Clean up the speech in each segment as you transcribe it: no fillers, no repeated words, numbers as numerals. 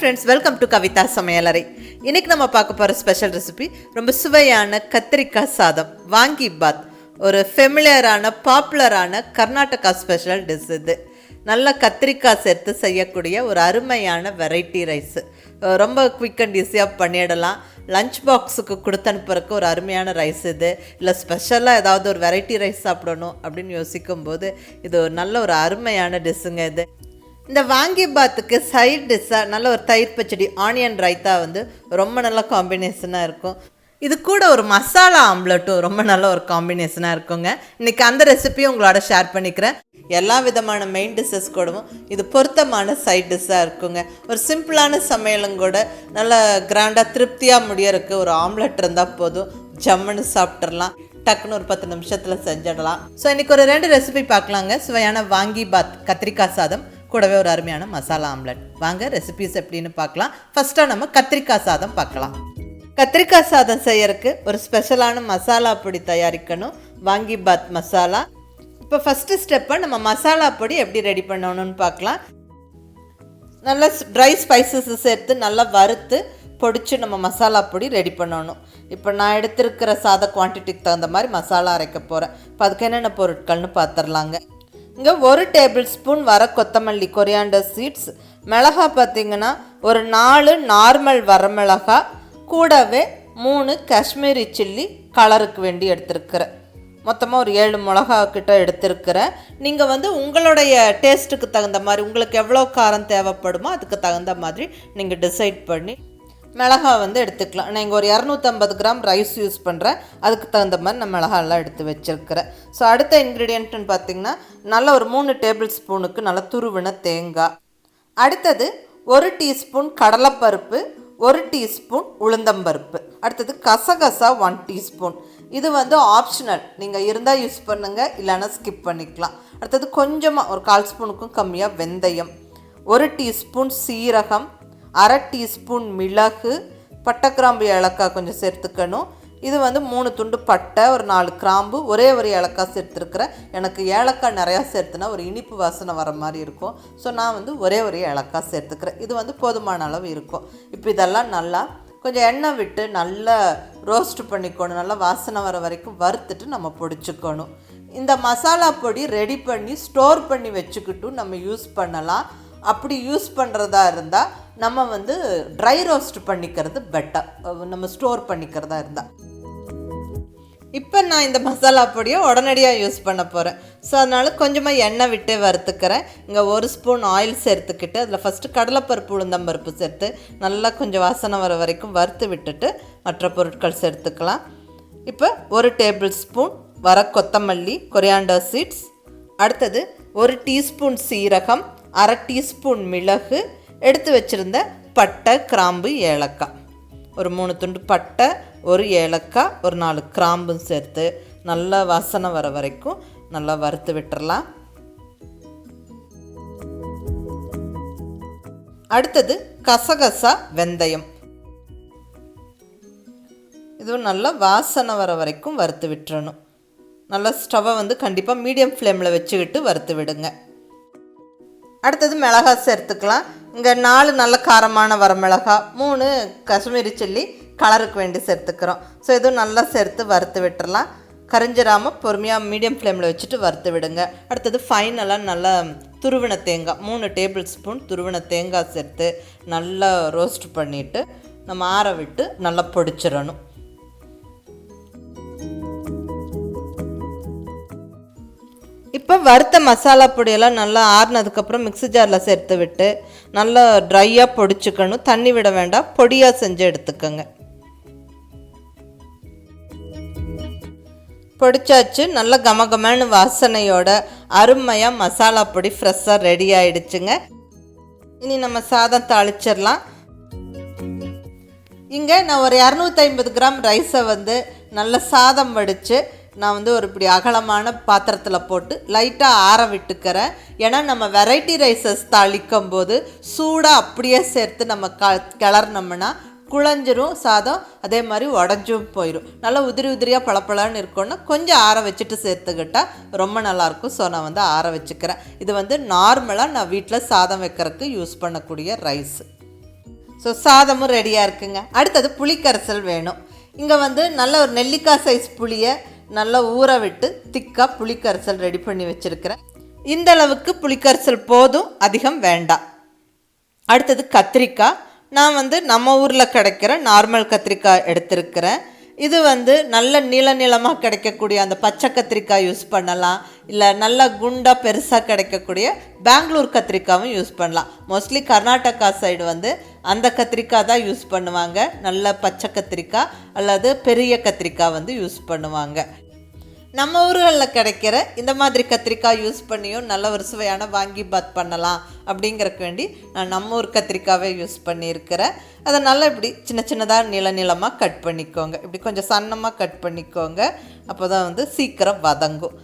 friends, welcome to KAVITHASAMAYALARAI. இன்னைக்கு நம்ம பார்க்க போற ஸ்பெஷல் ரெசிபி ரொம்ப சுவையான கத்திரிக்காய் சாதம் வாங்கி பாத். ஒரு ஃபெமிலியரான பாப்புலரான கர்நாடகா ஸ்பெஷல் டிஷ் இது. நல்ல கத்திரிக்காய் சேர்த்து செய்யக்கூடிய ஒரு அருமையான வெரைட்டி ரைஸ். ரொம்ப குவிக் அண்ட் ஈஸியாக பண்ணிடலாம். லஞ்ச் பாக்ஸுக்கு கொடுத்து அனுப்புறதுக்கு ஒரு அருமையான ரைஸ் இது. இல்லை ஸ்பெஷலாக ஏதாவது ஒரு வெரைட்டி ரைஸ் சாப்பிடணும் அப்படின்னு யோசிக்கும்போது இது நல்ல ஒரு அருமையான டிஷ்ஷுங்க இது. இந்த வாங்கி பாத்துக்கு சைட் டிஷ்ஷாக நல்ல ஒரு தயிர் பச்சடி ஆனியன் ரைத்தா வந்து ரொம்ப நல்ல காம்பினேஷனாக இருக்கும். இது கூட ஒரு மசாலா ஆம்லெட்டும் ரொம்ப நல்ல ஒரு காம்பினேஷனாக இருக்குங்க. இன்றைக்கி அந்த ரெசிபியும் உங்களோட ஷேர் பண்ணிக்கிறேன். எல்லா விதமான மெயின் டிஷ்ஷஸ் கூடவும் இது பொருத்தமான சைட் டிஷ்ஷாக இருக்குங்க. ஒரு சிம்பிளான சமையலும் கூட நல்ல கிராண்டாக திருப்தியாக முடியறதுக்கு ஒரு ஆம்லெட் இருந்தால் போதும், ஜம்முன்னு சாப்பிட்றலாம். டக்குன்னு ஒரு 10 நிமிஷத்தில் செஞ்சிடலாம். ஸோ இன்றைக்கி ஒரு 2 ரெசிபி பார்க்கலாங்க. சுவையான வாங்கி பாத் கத்திரிக்காய் சாதம் கூடவே ஒரு அருமையான மசாலா ஆம்லெட். வாங்க ரெசிபிஸ் எப்படின்னு பார்க்கலாம். ஃபஸ்ட்டாக நம்ம கத்திரிக்காய் சாதம் பார்க்கலாம். கத்திரிக்காய் சாதம் செய்யறதுக்கு ஒரு ஸ்பெஷலான மசாலா பொடி தயாரிக்கணும், வாங்கி பாத் மசாலா. இப்போ ஃபஸ்ட்டு ஸ்டெப்பை நம்ம மசாலா பொடி எப்படி ரெடி பண்ணணும்னு பார்க்கலாம். நல்லா ட்ரை ஸ்பைசஸ் சேர்த்து நல்லா வறுத்து பொடிச்சு நம்ம மசாலா பொடி ரெடி பண்ணணும். இப்போ நான் எடுத்திருக்கிற சாத குவான்டிட்டிக்கு தகுந்த மாதிரி மசாலா அரைக்க போகிறேன். இப்போ அதுக்கு என்னென்ன பொருட்கள்னு பார்த்துடலாங்க. இங்கே 1 டேபிள் ஸ்பூன் வர கொத்தமல்லி கொரியாண்டர் சீட்ஸ், மிளகா பார்த்திங்கன்னா ஒரு 4 நார்மல் வரமிளகா, கூடவே 3 காஷ்மீரி சில்லி கலருக்கு வேண்டி எடுத்துருக்கிறேன். மொத்தமாக ஒரு 7 மிளகா கிட்ட எடுத்துருக்கிறேன். நீங்கள் வந்து உங்களுடைய டேஸ்ட்டுக்கு தகுந்த மாதிரி, உங்களுக்கு எவ்வளோ காரம் தேவைப்படுமோ அதுக்கு தகுந்த மாதிரி நீங்கள் டிசைட் பண்ணி மிளகா வந்து எடுத்துக்கலாம். நான் இங்கே ஒரு 250 கிராம் ரைஸ் யூஸ் பண்ணுறேன். அதுக்கு தகுந்த மாதிரி நான் மிளகாலாம் எடுத்து வச்சுருக்கிறேன். ஸோ அடுத்த இன்க்ரீடியன்ட்னு பார்த்திங்கன்னா நல்ல ஒரு 3 டேபிள் ஸ்பூனுக்கு நல்ல துருவின தேங்காய். அடுத்தது 1 டீஸ்பூன் கடலைப்பருப்பு, 1 டீஸ்பூன் உளுந்தம்பருப்பு. அடுத்தது கசகசா 1 டீஸ்பூன். இது வந்து ஆப்ஷனல், நீங்கள் இருந்தால் யூஸ் பண்ணுங்கள், இல்லைன்னா ஸ்கிப் பண்ணிக்கலாம். அடுத்தது கொஞ்சமாக ஒரு 1/4 ஸ்பூனுக்கும் கம்மியாக வெந்தயம், 1 டீஸ்பூன் சீரகம், 1/2 டீஸ்பூன் மிளகு, பட்டை கிராம்பு ஏலக்காய் கொஞ்சம் சேர்த்துக்கணும். இது வந்து 3 துண்டு பட்டை, ஒரு 4 கிராம்பு, ஒரே ஒரு ஏலக்காய் சேர்த்துருக்குறேன். எனக்கு ஏலக்காய் நிறையா சேர்த்துனா ஒரு இனிப்பு வாசனை வர மாதிரி இருக்கும். ஸோ நான் வந்து ஒரே ஒரு ஏலக்காய் சேர்த்துக்கிறேன். இது வந்து போதுமான அளவு இருக்கும். இப்போ இதெல்லாம் நல்லா கொஞ்சம் எண்ணெய் விட்டு நல்லா ரோஸ்ட் பண்ணிக்கணும். நல்லா வாசனை வர வரைக்கும் வறுத்துட்டு நம்ம பொடிச்சுக்கணும். இந்த மசாலா பொடி ரெடி பண்ணி ஸ்டோர் பண்ணி வச்சுக்கிட்டும் நம்ம யூஸ் பண்ணலாம். அப்படி யூஸ் பண்ணுறதா இருந்தால் நம்ம வந்து ட்ரை ரோஸ்ட் பண்ணிக்கிறது பெட்டர், நம்ம ஸ்டோர் பண்ணிக்கிறதா இருந்தால். இப்போ நான் இந்த மசாலா பொடியை உடனடியாக யூஸ் பண்ண போகிறேன். ஸோ அதனால் கொஞ்சமாக எண்ணெய் விட்டே வறுத்துக்கிறேன். இங்கே 1 ஸ்பூன் ஆயில் சேர்த்துக்கிட்டு அதில் ஃபஸ்ட்டு கடலைப்பருப்பு உளுந்தம்பருப்பு சேர்த்து நல்லா கொஞ்சம் வாசனை வர வரைக்கும் வறுத்து விட்டுட்டு மற்ற பொருட்கள் சேர்த்துக்கலாம். இப்போ 1 டேபிள் ஸ்பூன் வர கொத்தமல்லி கொரியாண்டர் சீட்ஸ், அடுத்தது 1 டீஸ்பூன் சீரகம், 1/2 டீஸ்பூன் மிளகு, எடுத்து வச்சுருந்த பட்டை கிராம்பு ஏலக்காய், ஒரு 3 துண்டு பட்டை, ஒரு ஏலக்காய், ஒரு 4 கிராம்பும் சேர்த்து நல்லா வாசனை வர வரைக்கும் நல்லா வறுத்து விட்டுறலாம். அடுத்தது கசகசா வெந்தயம், இதுவும் நல்லா வாசனை வர வரைக்கும் வறுத்து விட்டுறணும். நல்லா ஸ்டவ்வை வந்து கண்டிப்பாக மீடியம் ஃப்ளேமில் வச்சுக்கிட்டு வறுத்து விடுங்க. அடுத்தது மிளகாய் சேர்த்துக்கலாம். இங்கே 4 நல்ல காரமான வரமிளகா, 3 காஷ்மீரி சில்லி கலருக்கு வேண்டி சேர்த்துக்கிறோம். ஸோ இதுவும் நல்லா சேர்த்து வறுத்து விட்டுறலாம். கரிஞ்சிராமல் பொறுமையாக மீடியம் ஃப்ளேமில் வச்சுட்டு வறுத்து விடுங்க. அடுத்தது ஃபைனலாக நல்லா துருவின தேங்காய், 3 டேபிள் ஸ்பூன் துருவின தேங்காய் சேர்த்து நல்லா ரோஸ்ட் பண்ணிவிட்டு நம்ம ஆற விட்டு நல்லா பொடிச்சிடணும். இப்போ வறுத்த மசாலா பொடியெல்லாம் நல்லா ஆறுனதுக்கப்புறம் மிக்ஸி ஜாரில் சேர்த்து விட்டு நல்லா ட்ரையாக பொடிச்சுக்கணும். தண்ணி விட வேண்டாம், பொடியாக செஞ்சு எடுத்துக்கோங்க. பொடிச்சாச்சு. நல்ல கமகமான வாசனையோட அருமையாக மசாலா பொடி ஃப்ரெஷ்ஷாக ரெடி ஆகிடுச்சுங்க. இனி நம்ம சாதம் தாளிச்சிடலாம். இங்கே நான் ஒரு 250 கிராம் ரைஸை வந்து நல்ல சாதம் வடித்து நான் வந்து ஒரு இப்படி அகலமான பாத்திரத்தில் போட்டு லைட்டாக ஆற விட்டுக்கிறேன். ஏன்னா நம்ம வெரைட்டி ரைஸஸ் தாளிக்கும் போது சூடாக அப்படியே சேர்த்து நம்ம கிளறினோம்னா குழஞ்சிரும் சாதம், அதே மாதிரி உடஞ்சும் போயிடும். நல்லா உதிரி உதிரியாக பளபளன்னு இருக்குன்னா கொஞ்சம் ஆற வச்சுட்டு சேர்த்துக்கிட்டால் ரொம்ப நல்லாயிருக்கும். ஸோ நான் வந்து ஆற வச்சுக்கிறேன். இது வந்து நார்மலாக நான் வீட்டில் சாதம் வைக்கிறதுக்கு யூஸ் பண்ணக்கூடிய ரைஸ். ஸோ சாதமும் ரெடியாக இருக்குங்க. அடுத்தது புளிக்கரைசல் வேணும். இங்கே வந்து நல்ல ஒரு நெல்லிக்காய் சைஸ் புளியை நல்லா ஊற விட்டு திக்காக புளிக்கரைசல் ரெடி பண்ணி வச்சுருக்கிறேன். இந்த அளவுக்கு புளிக்கரைசல் போதும், அதிகம் வேண்டாம். அடுத்தது கத்திரிக்காய். நான் வந்து நம்ம ஊரில் கிடைக்கிற நார்மல் கத்திரிக்காய் எடுத்திருக்கிறேன். இது வந்து நல்ல நீளமாக கிடைக்கக்கூடிய அந்த பச்சை கத்திரிக்காய் யூஸ் பண்ணலாம், இல்லை நல்லா குண்டாக பெருசாக கிடைக்கக்கூடிய பெங்களூர் கத்திரிக்காயும் யூஸ் பண்ணலாம். மோஸ்ட்லி கர்நாடகா சைடு வந்து அந்த கத்திரிக்காய் தான் யூஸ் பண்ணுவாங்க. நல்ல பச்சை கத்திரிக்காய் அல்லது பெரிய கத்திரிக்காய் வந்து யூஸ் பண்ணுவாங்க. நம்ம ஊர்களில் கிடைக்கிற இந்த மாதிரி கத்திரிக்காய் யூஸ் பண்ணியும் நல்ல ஒரு சுவையான வாங்கி பாத் பண்ணலாம் அப்படிங்கிறக்கு வேண்டி நான் நம்ம ஊர் கத்திரிக்காவே யூஸ் பண்ணியிருக்கிறேன். அதை நல்லா இப்படி சின்ன சின்னதாக நீளமாக கட் பண்ணிக்கோங்க. இப்படி கொஞ்சம் சன்னமாக கட் பண்ணிக்கோங்க, அப்போ தான் வந்து சீக்கிரம் வதங்கும்.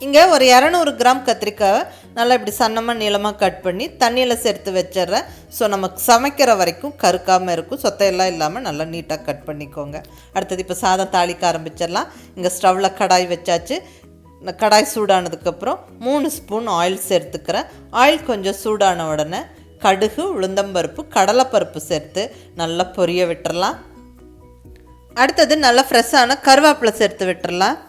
இங்கே ஒரு 200 கிராம் கத்திரிக்காயை நல்லா இப்படி சன்னமாக நீளமாக கட் பண்ணி தண்ணியில் சேர்த்து வச்சிட்றேன். ஸோ நமக்கு சமைக்கிற வரைக்கும் கருக்காமல் இருக்கும், சொத்தையெல்லாம் இல்லாமல் நல்லா நீட்டாக கட் பண்ணிக்கோங்க. அடுத்தது இப்போ சாதம் தாளிக்க ஆரம்பிச்சிடலாம். இங்கே ஸ்டவ்வில் கடாய் வச்சாச்சு. கடாய் சூடானதுக்கப்புறம் 3 ஸ்பூன் ஆயில் சேர்த்துக்கிறேன். ஆயில் கொஞ்சம் சூடான உடனே கடுகு, உளுந்தம்பருப்பு, கடலைப்பருப்பு சேர்த்து நல்லா பொரிய விட்டுறலாம். அடுத்தது நல்லா ஃப்ரெஷ்ஷான கருவேப்பிலை சேர்த்து விட்டுறலாம்.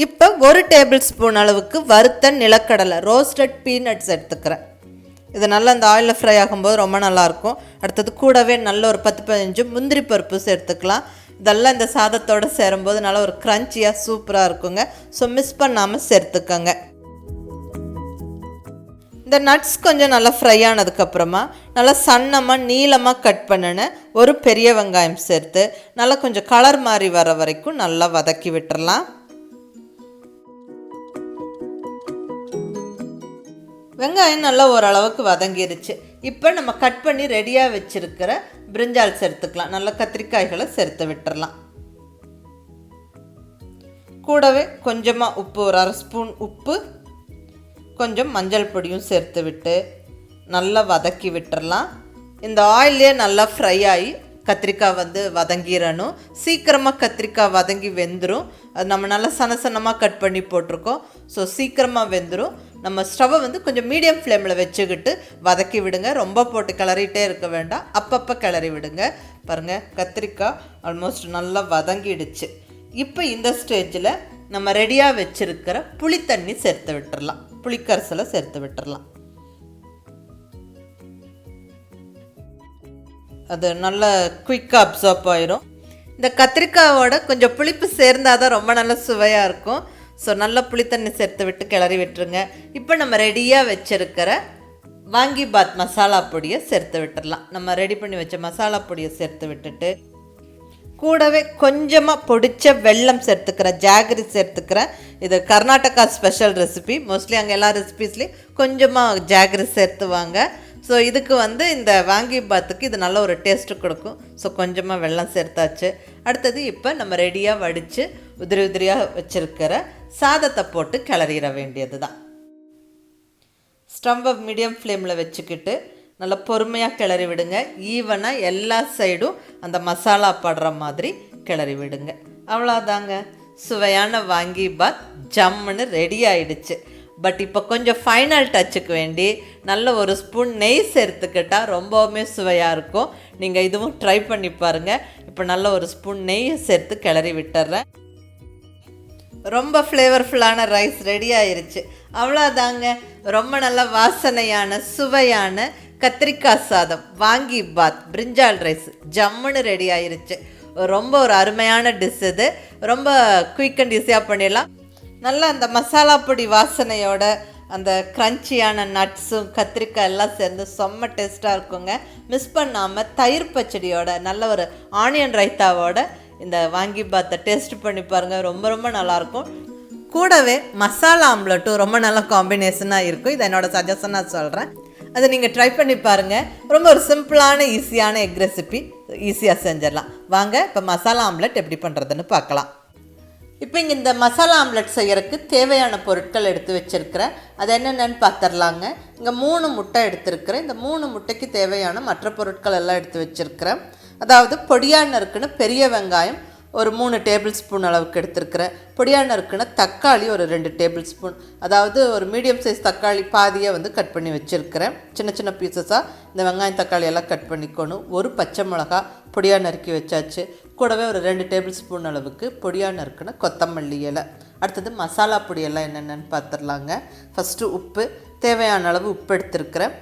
இப்போ 1 டேபிள் ஸ்பூன் அளவுக்கு வறுத்த நிலக்கடலை ரோஸ்டட் பீனட்ஸ் எடுத்துக்கிறேன். இது நல்லா இந்த ஆயிலில் ஃப்ரை ஆகும்போது ரொம்ப நல்லாயிருக்கும். அடுத்தது கூடவே நல்ல ஒரு 10-15 முந்திரி பருப்பு சேர்த்துக்கலாம். இதெல்லாம் இந்த சாதத்தோடு சேரும்போது நல்லா ஒரு க்ரன்ச்சியாக சூப்பராக இருக்குங்க. ஸோ மிஸ் பண்ணாமல் சேர்த்துக்கோங்க. இந்த நட்ஸ் கொஞ்சம் நல்லா ஃப்ரை ஆனதுக்கப்புறமா நல்லா சன்னமாக நீளமாக கட் பண்ணின ஒரு பெரிய வெங்காயம் சேர்த்து நல்லா கொஞ்சம் கலர் மாதிரி வர வரைக்கும் நல்லா வதக்கி விட்டுறலாம். வெங்காயம் நல்லா ஓரளவுக்கு வதங்கிருச்சு. இப்போ நம்ம கட் பண்ணி ரெடியாக வச்சுருக்கிற பிரிஞ்சால் சேர்த்துக்கலாம். நல்லா கத்திரிக்காய்களை சேர்த்து விட்டுறலாம். கூடவே கொஞ்சமாக உப்பு, ஒரு 1/2 ஸ்பூன் உப்பு, கொஞ்சம் மஞ்சள் பொடியும் சேர்த்து விட்டு நல்லா வதக்கி விட்டுறலாம். இந்த ஆயிலே நல்லா ஃப்ரை ஆகி கத்திரிக்காய் வந்து வதங்கிடணும். சீக்கிரமாக கத்திரிக்காய் வதங்கி வெந்துடும். அது நம்ம நல்லா சன்னமாக கட் பண்ணி போட்டிருக்கோம். ஸோ சீக்கிரமாக வெந்துடும். நம்ம ஸ்டவ்வை வந்து கொஞ்சம் மீடியம் ஃப்ளேமில் வச்சுக்கிட்டு வதக்கி விடுங்க. ரொம்ப போட்டு கிளறிட்டே இருக்க வேண்டாம், அப்பப்போ கிளறி விடுங்க. பாருங்கள், கத்திரிக்காய் ஆல்மோஸ்ட் நல்லா வதங்கிடுச்சு. இப்போ இந்த ஸ்டேஜில் நம்ம ரெடியாக வச்சுருக்கிற புளி தண்ணி சேர்த்து விட்டுறலாம். புளிக்கரைசலை சேர்த்து விட்டுறலாம். அது நல்லா குயிக்காக அப்சார்ப் ஆயிரும். இந்த கத்திரிக்காயோட கொஞ்சம் புளிப்பு சேர்ந்தால் தான் ரொம்ப நல்ல சுவையாக இருக்கும். ஸோ நல்லா புளித்தண்ணி சேர்த்து விட்டு கிளறி விட்டுருங்க. இப்போ நம்ம ரெடியாக வச்சுருக்கிற வாங்கி பாத் மசாலா பொடியை சேர்த்து விட்டுடலாம். நம்ம ரெடி பண்ணி வச்ச மசாலா பொடியை சேர்த்து விட்டுட்டு கூடவே கொஞ்சமாக பொடிச்ச வெல்லம் சேர்த்துக்கிறேன், ஜாகரி சேர்த்துக்கிறேன். இது கர்நாடகா ஸ்பெஷல் ரெசிபி. மோஸ்ட்லி அங்கே எல்லா ரெசிபீஸ்லேயும் கொஞ்சமாக ஜாகரி சேர்த்துவாங்க. ஸோ இதுக்கு வந்து இந்த வாங்கி பாத்துக்கு இது நல்ல ஒரு டேஸ்ட்டு கொடுக்கும். ஸோ கொஞ்சமாக வெல்லம் சேர்த்தாச்சு. அடுத்தது இப்போ நம்ம ரெடியாக வடித்து உதிரியாக வச்சுருக்கிற சாதத்தை போட்டு கிளறிட வேண்டியது தான். ஸ்டவ்வை மீடியம் ஃப்ளேமில் வச்சுக்கிட்டு நல்லா பொறுமையாக கிளறி விடுங்க. ஈவனாக எல்லா சைடும் அந்த மசாலா படுற மாதிரி கிளறி விடுங்க. அவ்வளோதாங்க, சுவையான வாங்கி பாத் ஜம்முன்னு ரெடி ஆயிடுச்சு. பட் இப்போ கொஞ்சம் ஃபைனல் டச்சுக்கு வேண்டி நல்ல ஒரு ஸ்பூன் நெய் சேர்த்துக்கிட்டால் ரொம்பவுமே சுவையாக இருக்கும். நீங்கள் இதுவும் ட்ரை பண்ணி பாருங்கள். இப்போ நல்ல ஒரு ஸ்பூன் நெய்யை சேர்த்து கிளறி விட்டுறேன். ரொம்ப ஃப்ளேவர்ஃபுல்லான ரைஸ் ரெடி ஆயிருச்சு. அவ்வளோதாங்க, ரொம்ப நல்ல வாசனையான சுவையான கத்திரிக்காய் சாதம் வாங்கி பாத் பிரிஞ்சால் ரைஸ் ஜம்முன்னு ரெடி ஆயிருச்சு. ரொம்ப ஒரு அருமையான டிஷ் இது. ரொம்ப குயிக் அண்ட் ஈஸியாக பண்ணிடலாம். நல்லா அந்த மசாலா பொடி வாசனையோட அந்த க்ரன்ச்சியான நட்ஸும் கத்திரிக்காய் எல்லாம் சேர்ந்து செம்ம டேஸ்ட்டாக இருக்குங்க. மிஸ் பண்ணாமல் தயிர் பச்சடியோட நல்ல ஒரு ஆனியன் ரைத்தாவோட இந்த வாங்கி பாத்தை டேஸ்ட் பண்ணி பாருங்கள். ரொம்ப ரொம்ப நல்லாயிருக்கும். கூடவே மசாலா ஆம்லெட்டும் ரொம்ப நல்ல காம்பினேஷனாக இருக்கும். இது என்னோடய சஜஷனாக சொல்கிறேன். அதை நீங்கள் ட்ரை பண்ணி பாருங்கள். ரொம்ப ஒரு சிம்பிளான ஈஸியான எக் ரெசிபி, ஈஸியாக செஞ்சிடலாம். வாங்க இப்போ மசாலா ஆம்லெட் எப்படி பண்ணுறதுன்னு பார்க்கலாம். இப்போ இங்கே இந்த மசாலா ஆம்லெட் செய்கிறதுக்கு தேவையான பொருட்கள் எடுத்து வச்சுருக்கிறேன். அது என்னென்னு பார்த்துடலாங்க. இங்கே 3 முட்டை எடுத்துருக்கிறேன். இந்த 3 முட்டைக்கு தேவையான மற்ற பொருட்கள் எல்லாம் எடுத்து வச்சுருக்கிறேன். அதாவது பொடியாக நறுக்குன்னு பெரிய வெங்காயம் ஒரு 3 டேபிள் ஸ்பூன் அளவுக்கு எடுத்துருக்கிறேன். பொடியாக நறுக்குன தக்காளி ஒரு 2 டேபிள் ஸ்பூன், அதாவது ஒரு மீடியம் சைஸ் தக்காளி பாதியாக வந்து கட் பண்ணி வச்சுருக்கிறேன். சின்ன சின்ன பீசஸாக இந்த வெங்காயம் தக்காளி எல்லாம் கட் பண்ணிக்கணும். ஒரு பச்சை மிளகா பொடியாக நறுக்கி வச்சாச்சு. கூடவே ஒரு 2 டேபிள் ஸ்பூன் அளவுக்கு பொடியாக நறுக்குன கொத்தமல்லி இலை. அடுத்தது மசாலா பொடியெல்லாம் என்னென்னு பார்த்துடலாங்க. ஃபஸ்ட்டு உப்பு, தேவையான அளவு உப்பு எடுத்துருக்கிறேன்.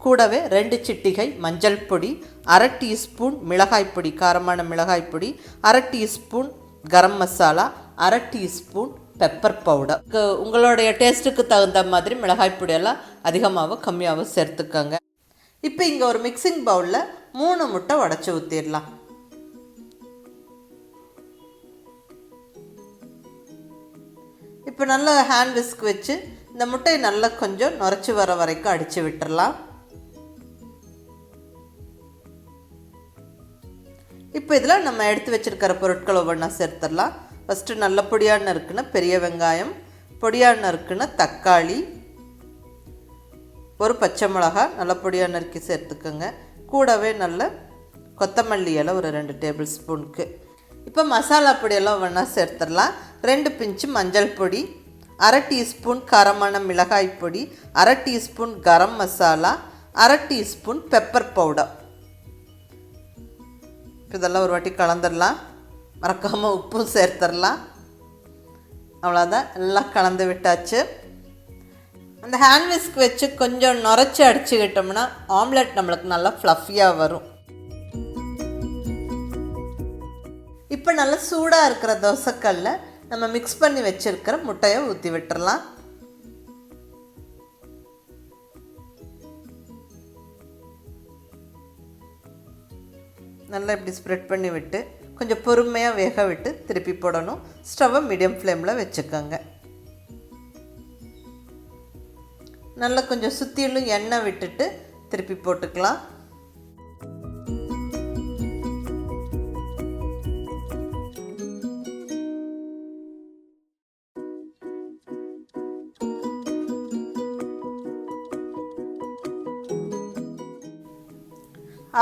கூடவே 2 சிட்டிகை மஞ்சள் பொடி, 1/2 டீஸ்பூன் மிளகாய் பொடி, காரமான மிளகாய் பொடி, 1/2 teaspoon garam masala, 1/2 teaspoon pepper powder. உங்களுடைய டேஸ்ட்டுக்கு தகுந்த மாதிரி மிளகாய் பொடியெல்லாம் அதிகமாகவோ கம்மியாகவோ சேர்த்துக்கோங்க. இப்போ இங்கே ஒரு மிக்சிங் பவுலில் 3 முட்டை உடச்சி ஊற்றிடலாம். இப்போ நல்லா ஹேண்ட் விஸ்க் வச்சு இந்த முட்டையை நல்லா கொஞ்சம் நுரைச்சி வர வரைக்கும் அடித்து விட்டுடலாம். இப்போ இதில் நம்ம எடுத்து வச்சுருக்கிற பொருட்கள் ஒவ்வொன்றா சேர்த்துடலாம். ஃபஸ்ட்டு நல்ல பொடியாக நறுக்குன பெரிய வெங்காயம், பொடியாக நறுக்குன தக்காளி, ஒரு பச்சை மிளகா நல்ல பொடியாக நறுக்கி சேர்த்துக்கோங்க. கூடவே நல்ல கொத்தமல்லி இலை ஒரு 2 டேபிள் ஸ்பூனுக்கு. இப்போ மசாலா பொடியெல்லாம் ஒவ்வொன்றா சேர்த்துடலாம். 2 பிஞ்சு மஞ்சள் பொடி, 1/2 டீஸ்பூன் காரமான மிளகாய் பொடி, 1/2 teaspoon garam masala, 1/2 teaspoon pepper powder. இதெல்லாம் ஒரு வாட்டி கலந்துடலாம். மறக்காமல் உப்பும் சேர்த்துடலாம். அவ்வளோதான், எல்லாம் கலந்து விட்டாச்சு. அந்த ஹேண்ட் விஸ்க் வச்சு கொஞ்சம் நுரைச்சி அடிச்சுக்கிட்டோம்னா ஆம்லெட் நம்மளுக்கு நல்லா ஃப்ளஃபியாக வரும். இப்போ நல்லா சூடாக இருக்கிற தோசைக்கல்ல நம்ம மிக்ஸ் பண்ணி வச்சுருக்கிற முட்டையை ஊற்றி விட்டுறலாம். நல்லா இப்படி ஸ்ப்ரெட் பண்ணி விட்டு கொஞ்சம் பொறுமையாக வேக விட்டு திருப்பி போடணும். ஸ்டவ்வை மீடியம் ஃப்ளேமில் வச்சுக்கோங்க. நல்லா கொஞ்சம் சுற்றிலும் எண்ணெய் விட்டுட்டு திருப்பி போட்டுக்கலாம்.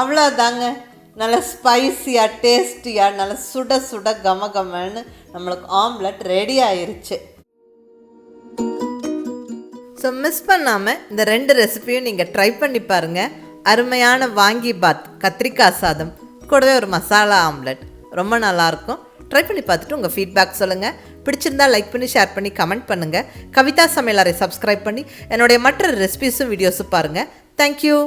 அவ்வளோதாங்க, நல்ல ஸ்பைஸியாக டேஸ்டியாக நல்ல சுட சுட கமகமன்னு நம்மளுக்கு ஆம்லெட் ரெடி ஆயிருச்சு. ஸோ மிஸ் பண்ணாமல் இந்த 2 ரெசிபியும் நீங்கள் ட்ரை பண்ணி பாருங்கள். அருமையான வாங்கி பாத் கத்திரிக்காய் சாதம் கூடவே ஒரு மசாலா ஆம்லெட் ரொம்ப நல்லாயிருக்கும். ட்ரை பண்ணி பார்த்துட்டு உங்கள் ஃபீட்பேக் சொல்லுங்கள். பிடிச்சிருந்தால் லைக் பண்ணி ஷேர் பண்ணி கமெண்ட் பண்ணுங்கள். கவிதா சமையலறை சப்ஸ்கிரைப் பண்ணி என்னுடைய மற்ற ரெசிபிஸும் வீடியோஸும் பாருங்கள். தேங்க்யூ.